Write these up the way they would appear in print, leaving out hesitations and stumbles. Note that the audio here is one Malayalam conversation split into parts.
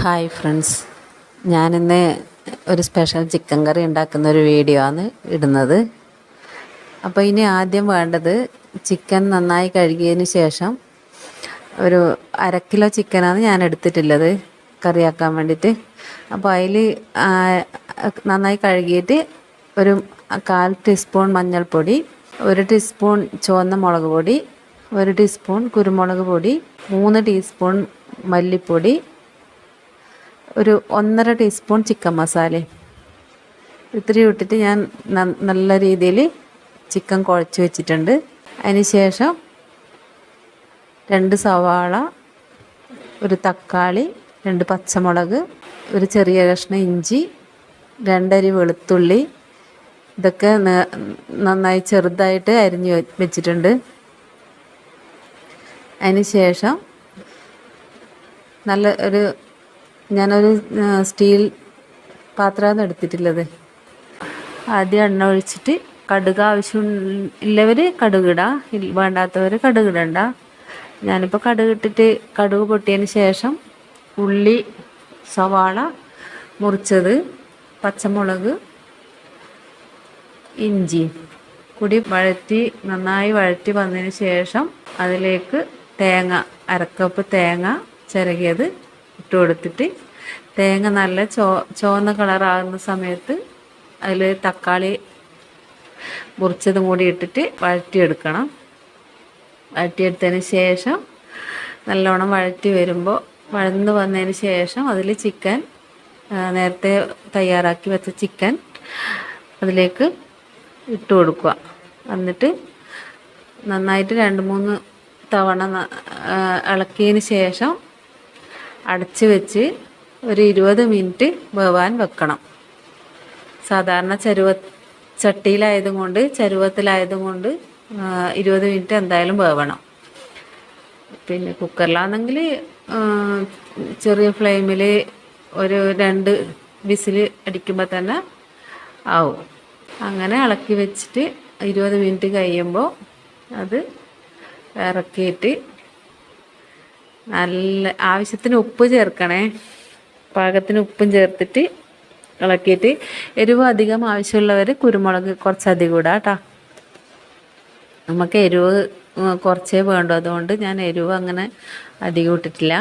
ഹായ് ഫ്രണ്ട്സ്, ഞാനിന്ന് ഒരു സ്പെഷ്യൽ ചിക്കൻ കറി ഉണ്ടാക്കുന്ന ഒരു വീഡിയോ ആണ് ഇടുന്നത്. അപ്പോൾ ഇനി ആദ്യം വേണ്ടത് ചിക്കൻ നന്നായി കഴുകിയതിന് ശേഷം ഒരു 1/2 കിലോ ചിക്കനാണ് ഞാൻ എടുത്തിട്ടുള്ളത് കറിയാക്കാൻ വേണ്ടിയിട്ട്. അപ്പോൾ അതിൽ നന്നായി കഴുകിയിട്ട് ഒരു 1/4 ടീസ്പൂൺ മഞ്ഞൾപ്പൊടി, 1 ടീസ്പൂൺ ചുവന്ന മുളക് പൊടി, 1 ടീസ്പൂൺ കുരുമുളക് പൊടി, 3 ടീസ്പൂൺ മല്ലിപ്പൊടി, ഒരു 1.5 ടീസ്പൂൺ ചിക്കൻ മസാല ഇത്രയും ഇട്ടിട്ട് ഞാൻ നല്ല രീതിയിൽ ചിക്കൻ കുഴച്ച് വെച്ചിട്ടുണ്ട്. അതിന് ശേഷം 2 സവാള, ഒരു തക്കാളി, 2 പച്ചമുളക്, ഒരു ചെറിയ കഷ്ണം ഇഞ്ചി, 2 അരി വെളുത്തുള്ളി, ഇതൊക്കെ നന്നായി ചെറുതായിട്ട് അരിഞ്ഞ് വെച്ചിട്ടുണ്ട്. അതിന് ശേഷം ഞാനൊരു സ്റ്റീൽ പാത്രമാണ് എടുത്തിട്ടുള്ളത്. ആദ്യം എണ്ണ ഒഴിച്ചിട്ട് കടുക് ആവശ്യമുള്ളവർ കടുകിടാം, വേണ്ടാത്തവർ കടുകിടണ്ട. ഞാനിപ്പോൾ കടുകിട്ടിട്ട് കടുക് പൊട്ടിയതിന് ശേഷം ഉള്ളി, സവാള മുറിച്ചത്, പച്ചമുളക്, ഇഞ്ചി കൂടി നന്നായി വഴറ്റി വന്നതിന് ശേഷം അതിലേക്ക് തേങ്ങ, 1/2 കപ്പ് തേങ്ങ ചിരകിയത് ഇട്ട് കൊടുത്തിട്ട് തേങ്ങ നല്ല ചുവന്ന കളറാകുന്ന സമയത്ത് അതിൽ തക്കാളി മുറിച്ചതും കൂടി ഇട്ടിട്ട് വഴറ്റിയെടുക്കണം. വഴറ്റിയെടുത്തതിന് ശേഷം നല്ലോണം വഴന്ന് വന്നതിന് ശേഷം അതിൽ ചിക്കൻ, നേരത്തെ തയ്യാറാക്കി വെച്ച ചിക്കൻ അതിലേക്ക് ഇട്ട് കൊടുക്കുക. എന്നിട്ട് നന്നായിട്ട് 2-3 തവണ ഇളക്കിയതിന് ശേഷം അടച്ച് വെച്ച് ഒരു 20 മിനിറ്റ് വേവാൻ വെക്കണം. സാധാരണ ചരുവത്തിലായതുകൊണ്ട് 20 മിനിറ്റ് എന്തായാലും വേവണം. പിന്നെ കുക്കറിലാണെങ്കിൽ ചെറിയ ഫ്ലെയിമിൽ ഒരു 2 വിസിൽ അടിക്കുമ്പോൾ തന്നെ ആവും. അങ്ങനെ ഇളക്കി വെച്ചിട്ട് 20 മിനിറ്റ് കഴിയുമ്പോൾ അത് ഇറക്കിയിട്ട് നല്ല ആവശ്യത്തിന് ഉപ്പ് ചേർക്കണേ. പാകത്തിന് ഉപ്പും ചേർത്തിട്ട് ഇളക്കിയിട്ട് എരിവ് അധികം ആവശ്യമുള്ളവർ കുരുമുളക് കുറച്ചധികം ഇടാം കേട്ടോ. നമുക്ക് എരിവ് കുറച്ചേ വേണ്ടൂ, അതുകൊണ്ട് ഞാൻ എരിവ് അങ്ങനെ അധികം ഇട്ടിട്ടില്ല.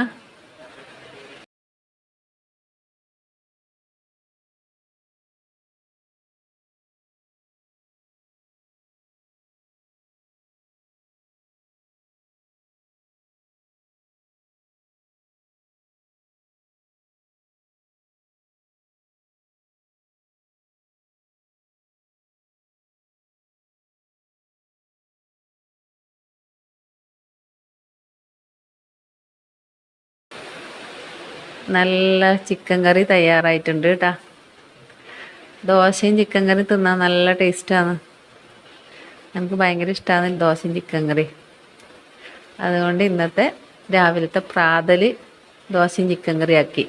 നല്ല ചിക്കൻ കറി തയ്യാറായിട്ടുണ്ട് കേട്ടോ. ദോശയും ചിക്കൻ കറി തിന്നാൻ നല്ല ടേസ്റ്റാണ്. എനിക്ക് ഭയങ്കര ഇഷ്ടമാണ് ദോശയും ചിക്കൻ കറി. അതുകൊണ്ട് ഇന്നത്തെ രാവിലത്തെ പ്രാതൽ ദോശയും ചിക്കൻ കറി ആക്കി.